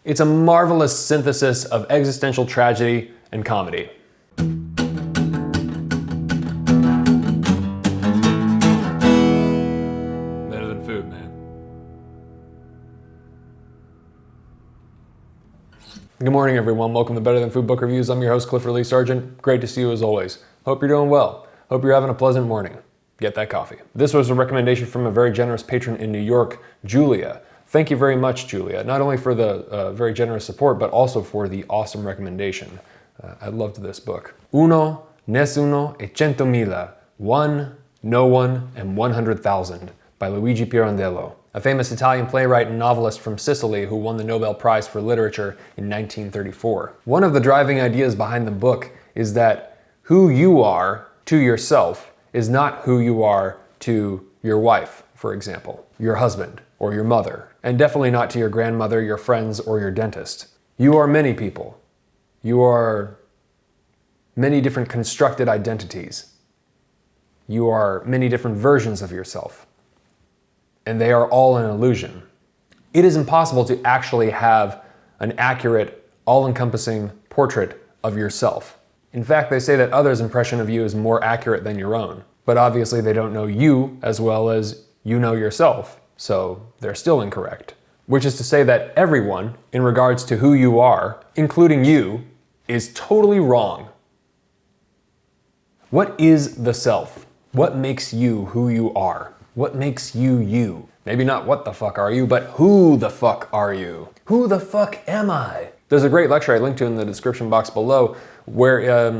It's a marvelous synthesis of existential tragedy and comedy. Better than food, man. Good morning, everyone. Welcome to Better Than Food Book Reviews. I'm your host, Clifford Lee Sargent. Great to see you as always. Hope you're doing well. Hope you're having a pleasant morning. Get that coffee. This was a recommendation from a very generous patron in New York, Julia. Thank you very much, Julia, not only for the very generous support, but also for the awesome recommendation. I loved this book. Uno, Nessuno e Centomila. One, No One, and 100,000 by Luigi Pirandello, a famous Italian playwright and novelist from Sicily who won the Nobel Prize for Literature in 1934. One of the driving ideas behind the book is that who you are to yourself is not who you are to your wife, for example, your husband, or your mother, and definitely not to your grandmother, your friends, or your dentist. You are many people. You are many different constructed identities. You are many different versions of yourself, and they are all an illusion. It is impossible to actually have an accurate, all-encompassing portrait of yourself. In fact, they say that others' impression of you is more accurate than your own. But obviously they don't know you as well as you know yourself, so they're still incorrect. Which is to say that everyone, in regards to who you are, including you, is totally wrong. What is the self? What makes you who you are? What makes you you? Maybe not what the fuck are you, but who the fuck are you? Who the fuck am I? There's a great lecture I linked to in the description box below where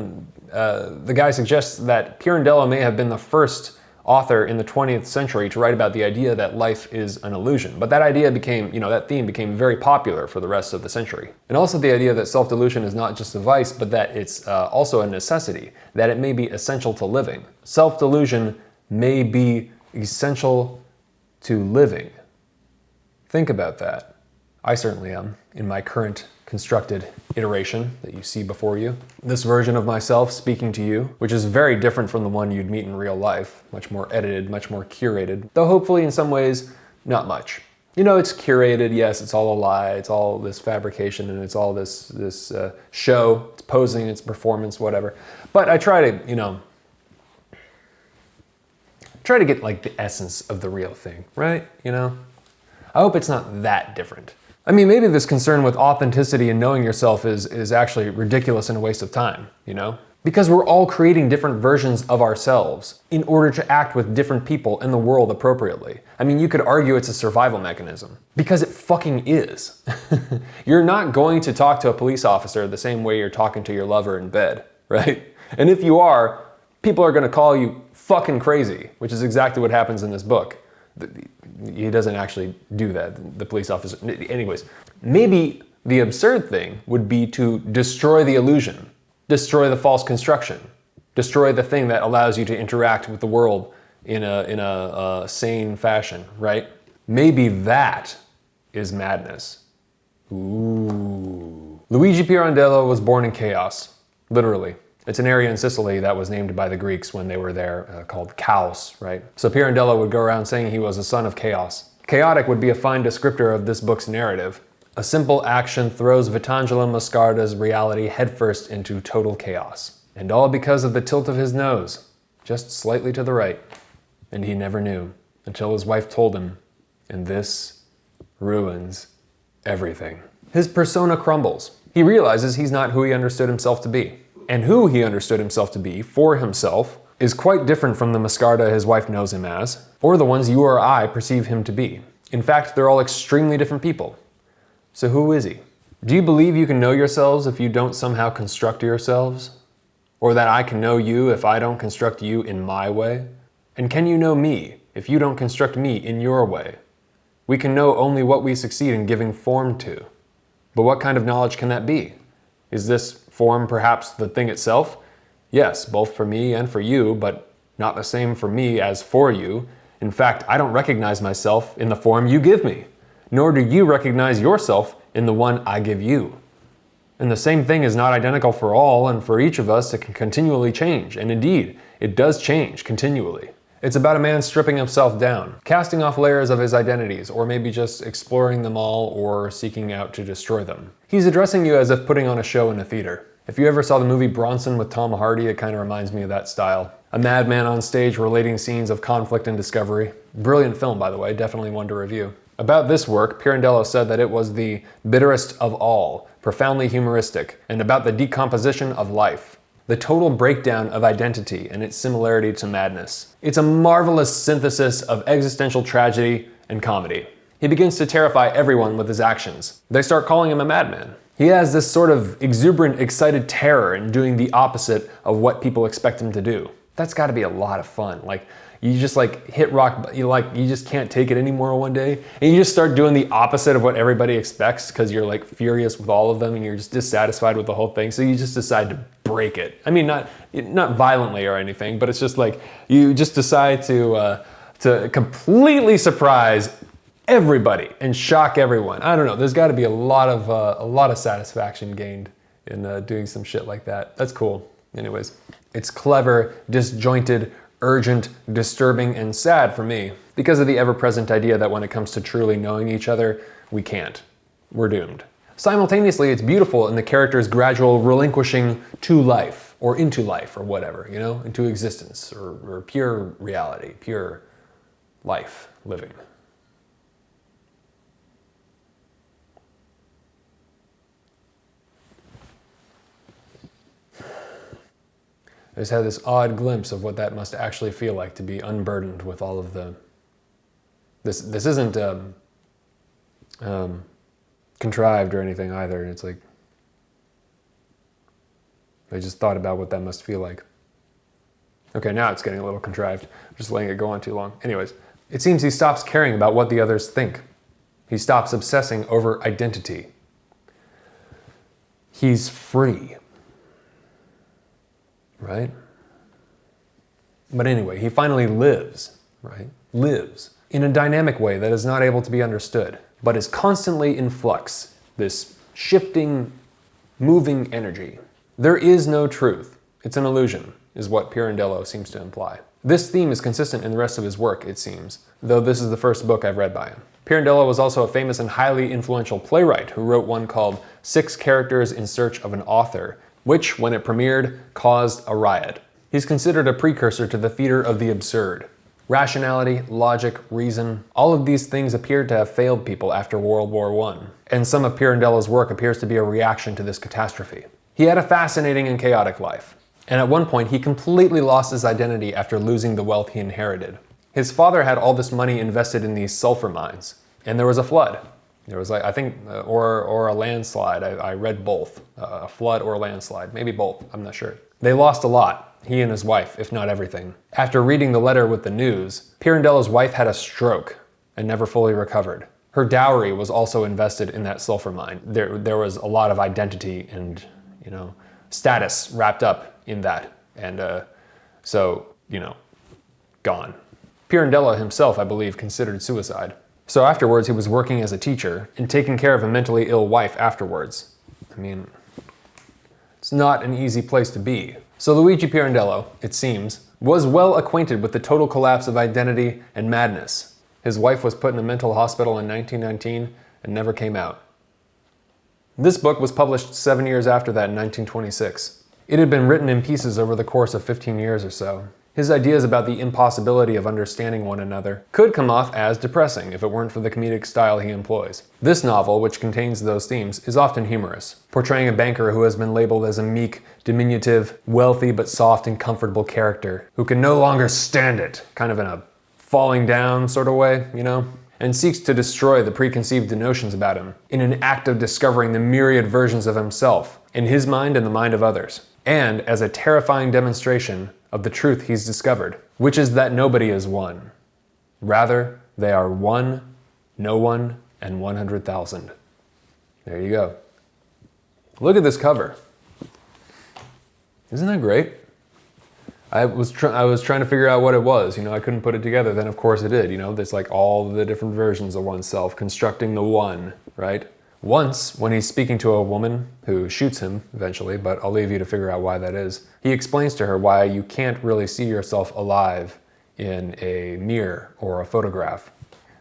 the guy suggests that Pirandello may have been the first author in the 20th century to write about the idea that life is an illusion. But that idea became, that theme became very popular for the rest of the century. And also the idea that self-delusion is not just a vice, but that it's also a necessity, that it may be essential to living. Self-delusion may be essential to living. Think about that. I certainly am in my current constructed iteration that you see before you. This version of myself speaking to you, which is very different from the one you'd meet in real life, much more edited, much more curated, though hopefully in some ways, not much. It's curated, yes, it's all a lie, it's all this fabrication, and it's all this show, it's posing, it's performance, whatever. But I try to, get like the essence of the real thing, right? I hope it's not that different. I mean, maybe this concern with authenticity and knowing yourself is actually ridiculous and a waste of time, Because we're all creating different versions of ourselves in order to act with different people in the world appropriately. I mean, you could argue it's a survival mechanism, because it fucking is. You're not going to talk to a police officer the same way you're talking to your lover in bed, right? And if you are, people are gonna call you fucking crazy, which is exactly what happens in this book. He doesn't actually do that, the police officer. Anyways, maybe the absurd thing would be to destroy the illusion, destroy the false construction, destroy the thing that allows you to interact with the world in a sane fashion, right? Maybe that is madness. Ooh. Luigi Pirandello was born in chaos, literally. It's an area in Sicily that was named by the Greeks when they were there, called Chaos, right? So Pirandello would go around saying he was a son of chaos. Chaotic would be a fine descriptor of this book's narrative. A simple action throws Vitangelo Moscarda's reality headfirst into total chaos. And all because of the tilt of his nose, just slightly to the right. And he never knew, until his wife told him, and this ruins everything. His persona crumbles. He realizes he's not who he understood himself to be. And who he understood himself to be, for himself, is quite different from the Moscarda his wife knows him as, or the ones you or I perceive him to be. In fact, they're all extremely different people. So who is he? Do you believe you can know yourselves if you don't somehow construct yourselves? Or that I can know you if I don't construct you in my way? And can you know me if you don't construct me in your way? We can know only what we succeed in giving form to. But what kind of knowledge can that be? Is this form perhaps the thing itself? Yes, both for me and for you, but not the same for me as for you. In fact, I don't recognize myself in the form you give me, nor do you recognize yourself in the one I give you. And the same thing is not identical for all, and for each of us it can continually change, and indeed, it does change continually. It's about a man stripping himself down, casting off layers of his identities, or maybe just exploring them all or seeking out to destroy them. He's addressing you as if putting on a show in a theater. If you ever saw the movie Bronson with Tom Hardy, it kind of reminds me of that style. A madman on stage relating scenes of conflict and discovery. Brilliant film, by the way, definitely one to review. About this work, Pirandello said that it was the bitterest of all, profoundly humoristic, and about the decomposition of life. The total breakdown of identity and its similarity to madness. It's a marvelous synthesis of existential tragedy and comedy. He begins to terrify everyone with his actions. They start calling him a madman. He has this sort of exuberant, excited terror in doing the opposite of what people expect him to do. That's gotta be a lot of fun. Like, you just hit rock, you just can't take it anymore one day, and you just start doing the opposite of what everybody expects because you're furious with all of them and you're just dissatisfied with the whole thing, so you just decide to break it. I mean, not violently or anything, but it's just you just decide to completely surprise everybody and shock everyone. I don't know, there's gotta be a lot of satisfaction gained in doing some shit like that. That's cool. Anyways, it's clever, disjointed, urgent, disturbing, and sad for me because of the ever-present idea that when it comes to truly knowing each other, we can't. We're doomed. Simultaneously, it's beautiful in the character's gradual relinquishing to life, or into life, or whatever, into existence, or pure reality, pure life living. I just had this odd glimpse of what that must actually feel like to be unburdened with all of the... This isn't contrived or anything either. It's I just thought about what that must feel like. Okay, now it's getting a little contrived. I'm just letting it go on too long. Anyways, it seems he stops caring about what the others think. He stops obsessing over identity. He's free. Right? But anyway, he finally lives, right? Lives in a dynamic way that is not able to be understood, but is constantly in flux, this shifting, moving energy. There is no truth. It's an illusion, is what Pirandello seems to imply. This theme is consistent in the rest of his work, it seems, though this is the first book I've read by him. Pirandello was also a famous and highly influential playwright who wrote one called 6 Characters in Search of an Author, which, when it premiered, caused a riot. He's considered a precursor to the theater of the absurd. Rationality, logic, reason, all of these things appeared to have failed people after World War I, and some of Pirandello's work appears to be a reaction to this catastrophe. He had a fascinating and chaotic life, and at one point he completely lost his identity after losing the wealth he inherited. His father had all this money invested in these sulfur mines, and there was a flood. There was or a landslide. I read both, a flood or a landslide, maybe both, I'm not sure. They lost a lot, he and his wife, if not everything. After reading the letter with the news, Pirandello's wife had a stroke and never fully recovered. Her dowry was also invested in that sulfur mine. There was a lot of identity and, status wrapped up in that. And gone. Pirandello himself, I believe, considered suicide. So afterwards, he was working as a teacher and taking care of a mentally ill wife afterwards. I mean, it's not an easy place to be. So Luigi Pirandello, it seems, was well acquainted with the total collapse of identity and madness. His wife was put in a mental hospital in 1919 and never came out. This book was published 7 years after that in 1926. It had been written in pieces over the course of 15 years or so. His ideas about the impossibility of understanding one another could come off as depressing if it weren't for the comedic style he employs. This novel, which contains those themes, is often humorous, portraying a banker who has been labeled as a meek, diminutive, wealthy but soft and comfortable character, who can no longer stand it, kind of in a falling down sort of way, and seeks to destroy the preconceived notions about him in an act of discovering the myriad versions of himself, in his mind and the mind of others, and as a terrifying demonstration of the truth he's discovered, which is that nobody is one. Rather, they are one, no one, and 100,000. There you go. Look at this cover. Isn't that great? I was trying to figure out what it was. I couldn't put it together. Then of course it did. There's all the different versions of oneself, constructing the one, right? Once, when he's speaking to a woman who shoots him eventually, but I'll leave you to figure out why that is, he explains to her why you can't really see yourself alive in a mirror or a photograph.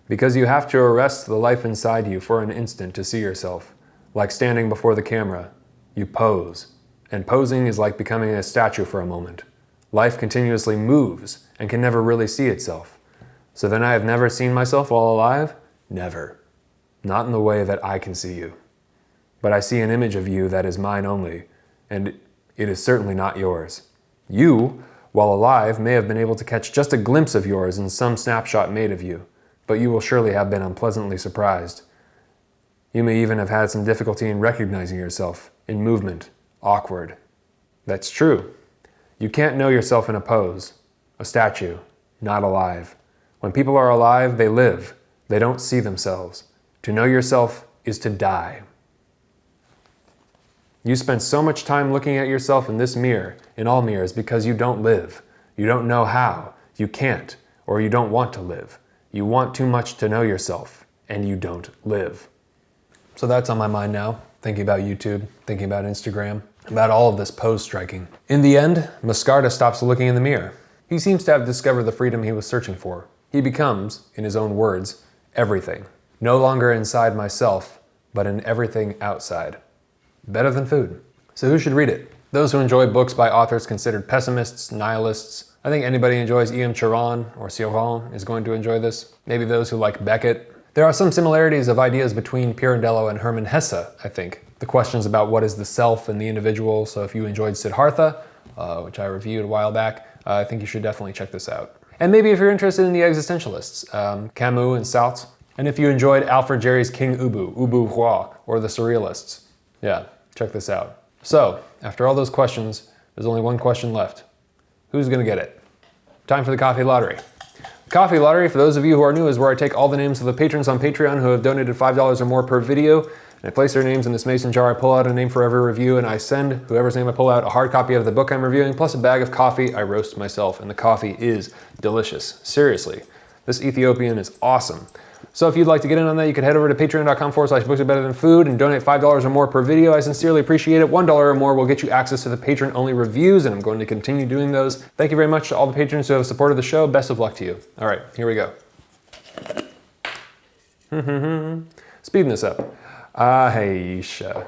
Because you have to arrest the life inside you for an instant to see yourself. Like standing before the camera, you pose. And posing is like becoming a statue for a moment. Life continuously moves and can never really see itself. So then I have never seen myself while alive? Never. Not in the way that I can see you. But I see an image of you that is mine only, and it is certainly not yours. You, while alive, may have been able to catch just a glimpse of yours in some snapshot made of you, but you will surely have been unpleasantly surprised. You may even have had some difficulty in recognizing yourself, in movement, awkward. That's true. You can't know yourself in a pose, a statue, not alive. When people are alive, they live. They don't see themselves. To know yourself is to die. You spend so much time looking at yourself in this mirror, in all mirrors, because you don't live. You don't know how. You can't, or you don't want to live. You want too much to know yourself, and you don't live. So that's on my mind now, thinking about YouTube, thinking about Instagram, about all of this pose striking. In the end, Moscarda stops looking in the mirror. He seems to have discovered the freedom he was searching for. He becomes, in his own words, everything. No longer inside myself, but in everything outside. Better than food. So who should read it? Those who enjoy books by authors considered pessimists, nihilists. I think anybody who enjoys E.M. Chiron or Cioran is going to enjoy this. Maybe those who like Beckett. There are some similarities of ideas between Pirandello and Hermann Hesse, I think. The questions about what is the self and the individual. So if you enjoyed Siddhartha, which I reviewed a while back, I think you should definitely check this out. And maybe if you're interested in the existentialists, Camus and Sartre. And if you enjoyed Alfred Jarry's King Ubu, Ubu Roi, or the Surrealists. Yeah, check this out. So, after all those questions, there's only one question left. Who's gonna get it? Time for the coffee lottery. The coffee lottery, for those of you who are new, is where I take all the names of the patrons on Patreon who have donated $5 or more per video, and I place their names in this mason jar. I pull out a name for every review, and I send whoever's name I pull out a hard copy of the book I'm reviewing, plus a bag of coffee I roast myself, and the coffee is delicious. Seriously, this Ethiopian is awesome. So if you'd like to get in on that, you can head over to patreon.com/books are better than food and donate $5 or more per video. I sincerely appreciate it. $1 or more will get you access to the patron-only reviews, and I'm going to continue doing those. Thank you very much to all the patrons who have supported the show. Best of luck to you. All right, here we go. Speeding this up. Aisha.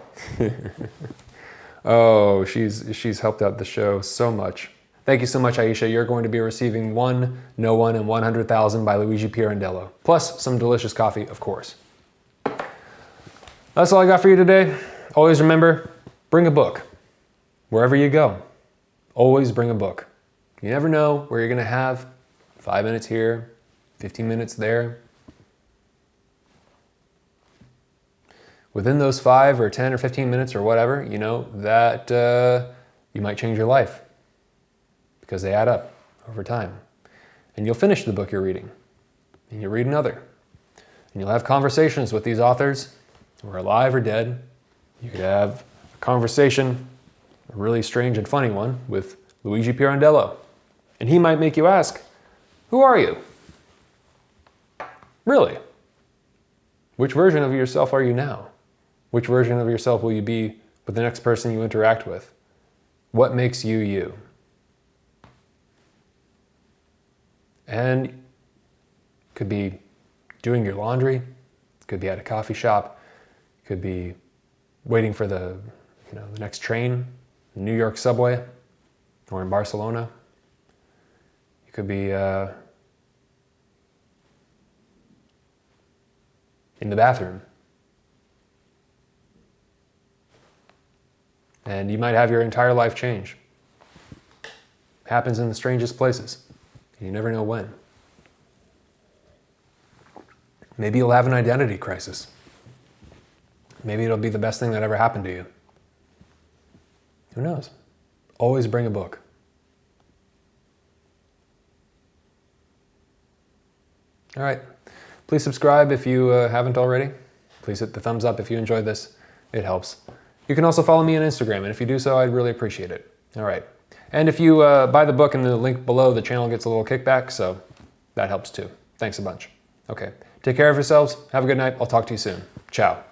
Oh, she's helped out the show so much. Thank you so much, Aisha. You're going to be receiving One, No One, and 100,000 by Luigi Pirandello. Plus some delicious coffee, of course. That's all I got for you today. Always remember, bring a book. Wherever you go, always bring a book. You never know where you're going to have 5 minutes here, 15 minutes there. Within those 5 or 10 or 15 minutes or whatever, you know, that you might change your life. Because they add up over time. And you'll finish the book you're reading. And you'll read another. And you'll have conversations with these authors who are alive or dead. You could have a conversation, a really strange and funny one, with Luigi Pirandello. And he might make you ask, who are you? Really? Which version of yourself are you now? Which version of yourself will you be with the next person you interact with? What makes you you? And could be doing your laundry, could be at a coffee shop, could be waiting for the next train, the New York subway, or in Barcelona. You could be in the bathroom. And you might have your entire life change. Happens in the strangest places. You never know when. Maybe you'll have an identity crisis. Maybe it'll be the best thing that ever happened to you. Who knows? Always bring a book. All right. Please subscribe if you haven't already. Please hit the thumbs up if you enjoyed this. It helps. You can also follow me on Instagram, and if you do so, I'd really appreciate it. All right. And if you buy the book in the link below, the channel gets a little kickback, so that helps too. Thanks a bunch. Okay. Take care of yourselves. Have a good night. I'll talk to you soon. Ciao.